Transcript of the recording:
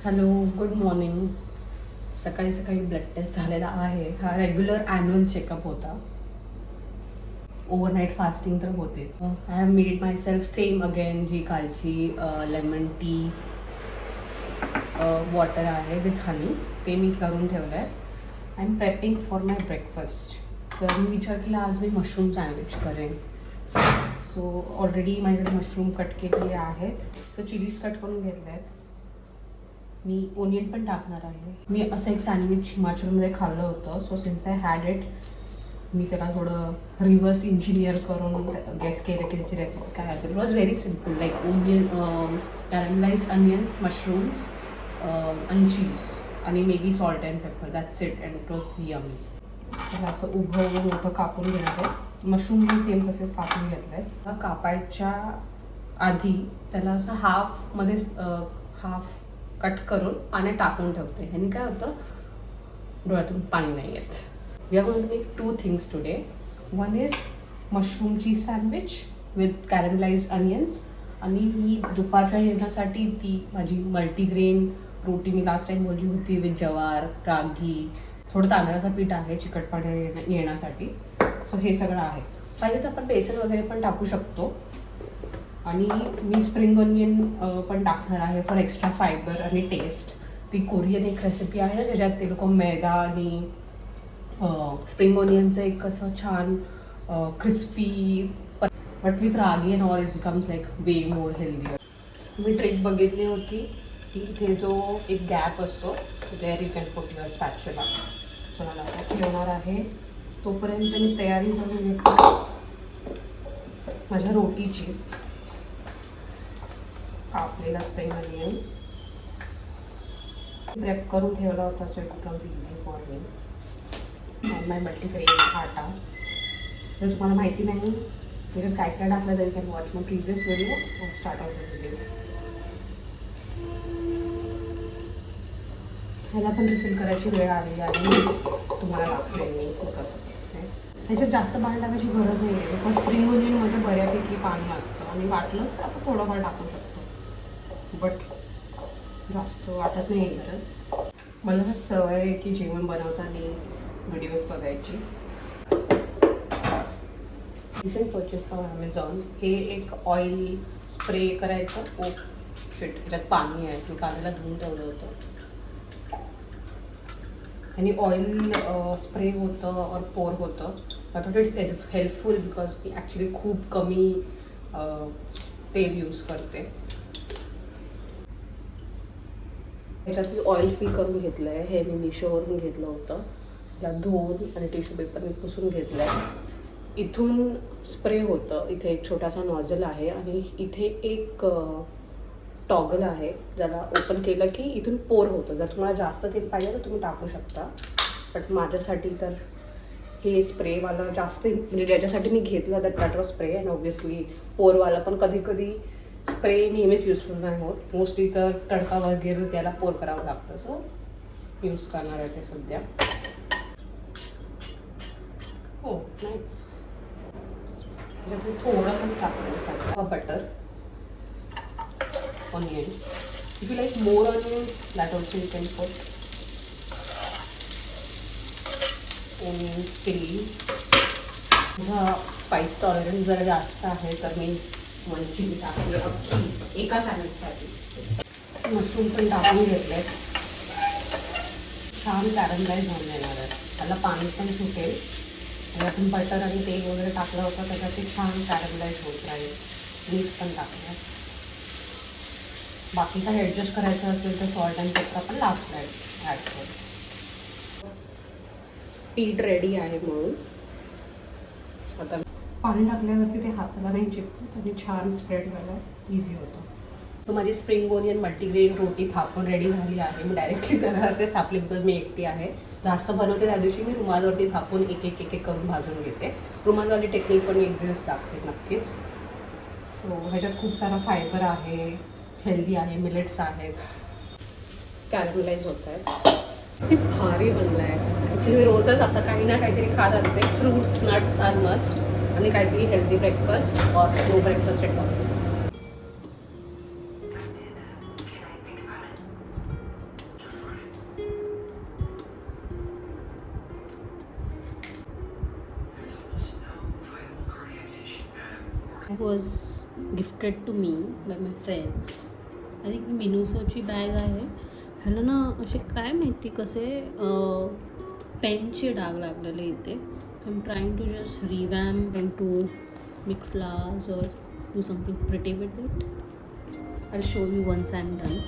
Hello, good morning. सकाळी सकाळी blood taste झालेला आहे. हा रेग्युलर ॲन्युअल चेकअप होता. ओव्हरनाईट फास्टिंग तर होतेच. I have made myself same again, जी कालची लेमन टी वॉटर आहे विथ हनी, ते मी करून ठेवलं आहे. I am prepping for my breakfast. तर मी विचार केला आज मी मशरूम सँडविच करेन. सो ऑलरेडी माझ्याकडे मशरूम कट केलेले आहेत. सो चिलीज कट करून घेतले आहेत. मी ओनियन पण टाकणार आहे. मी असं एक सँडविच हिमाचलमध्ये खाल्लं होतं. So since I had it, मी त्याला थोडं रिव्हर्स इंजिनियर करून गेस केलं की त्याची रेसिपी काय असेल. It was very simple, like onion, caramelized onions, mushrooms आणि चीज आणि maybe salt and pepper, that's it, and it was yummy. त्याला असं उभं मोठं कापून घेणार आहे. मशरूम पण सेम तसेच कापून घेतलं आहे. कापायच्या आधी त्याला असं हाफमध्ये हाफ कट करून पाण्यात टाकून ठेवते. ह्यानी काय होतं, डोळ्यातून पाणी नाही येत. We are going to make 2 things today. One is mushroom cheese sandwich with caramelised onions, आणि मी दुपारच्या जेवणासाठी ती माझी मल्टीग्रेन रोटी मी लास्ट टाइम बोलली होती विथ जवार, रागी, थोडं तांदळाचं पीठ आहे चिकटपणा येण्यासाठी. सो हे सगळं आहे. पाहिजे तर आपण बेसन वगैरे पण टाकू शकतो. आणि मी स्प्रिंग ऑनियन पण टाकणार आहे फॉर एक्स्ट्रा फायबर आणि टेस्ट. ती कोरियन एक रेसिपी आहे ना, ज्याच्यात ते लोक मैदा आणि स्प्रिंग ऑनियनचं एक असं छान crispy, but with ragi and all it becomes like way more healthy. मी ट्रिक बघितली होती की इथे जो एक गॅप असतो there you can put your spatula. So मला आता ठेवणार आहे. तोपर्यंत मी तयारी करून घेतली माझ्या रोटीची. कापलेला स्प्रिंग ऑनियन प्रेप करून ठेवला होता, so it becomes easy for me. And my multigrain atta. जर तुम्हाला माहिती नाही त्याच्यात काय काय टाकलं तरी can watch my previous video, start out the video. ह्याला पण रिफिल करायची वेळ आली आणि तुम्हाला दाखवेन मी कसं. ह्याच्यात जास्त पाणी टाकायची गरज नाही आहे, बिकॉज स्प्रिंग ऑनियनमध्ये बऱ्यापैकी पाणी असतं आणि वाटलंच तर आपण थोडंफार टाकू शकतो, बट जास्त वाटत नाही गरज. मला सवय आहे की जेवण बनवताना व्हिडिओज बघायची. Recent purchase from Amazon. हे एक ऑइल स्प्रे करायचं. ओ शिट, ह्याच्यात पाणी आहे, मी कांद्याला धुवून ठेवलं होतं. आणि ऑइल स्प्रे होतं और पोर होतं. I thought it's helpful because me actually खूप कमी तेल यूज करते. ह्याच्यात मी ऑइल फिल करून घेतलं आहे. हे मी मिशोवरून घेतलं होतं. त्याला धुवून आणि टिश्यू पेपरने पुसून घेतलं आहे. इथून स्प्रे होतं. इथे एक छोटासा नॉझल आहे आणि इथे एक टॉगल आहे, ज्याला ओपन केलं की इथून पोर होतं. जर तुम्हाला जास्त तेल पाहिजे तर तुम्ही टाकू शकता, बट माझ्यासाठी तर हे स्प्रेवाला जास्त, म्हणजे ज्याच्यासाठी मी घेतलं that was spray. And obviously पोरवाला पण कधी कधी स्प्रे नेहमीच युजफुल नाही होत. मोस्टली तर तडका वगैरे त्याला पोर करावं लागतं. सो यूज करणार आहे ते सध्या. हो नाईस. त्याच्यात मी थोडंसंच टाकलं सध्या. Butter, onion. If you like more onions, that also you can put. Onions, chilies. माझा स्पाइस टॉलरन्स जरा जास्त आहे तर मी 1 चिली टाकली अख्खी एका सँडविचसाठी. मशरूम पण टाकून घेतले. छान कॅरमलाइज होऊन येणार आहे. त्याला पाणी पण सुटेल. आणि आपण बटर आणि तेल वगैरे टाकलं होतं त्याच्यात ते छान कॅरमलाइज होत राहील. मीठ पण टाकलं. बाकी काही ॲडजस्ट करायचं असेल तर सॉल्ट अँड पेपर आपण लास्टला ॲड करू. पीठ रेडी आहे म्हणून आता पाणी टाकल्यावरती ते हाताला नाही चिपकत आणि छान स्प्रेड व्हायला इझी होतं. सो माझी स्प्रिंग ओनियन मल्टीग्रेन रोटी थापून रेडी झाली आहे. मी डायरेक्टली तव्यावर ते थापले बिकॉज मी एकटी आहे. जास्त बनवते त्या दिवशी मी रुमालवरती थापून एक एक करून भाजून घेते. रुमालवाली टेक्निक पण मी एक दिवस दाखवते नक्कीच. सो ह्याच्यात खूप सारा फायबर आहे, हेल्दी आहे, मिलेट्स आहेत, कॅरमलाइज होत आहेत. किती भारी बनलं आहे. ॲक्च्युली मी रोजच असं काही ना काहीतरी खात असते. फ्रूट्स, नट्स आर मस्ट, आणि काहीतरी healthy breakfast or no breakfast at all. Was gifted to me by my friends. I think मिनुसोची बॅग आहे. ह्याला ना असे काय माहिती कसे पेनचे डाग लागलेले इथे. I am trying to just revamp and to make flowers or do something pretty with it. I show you once I am done.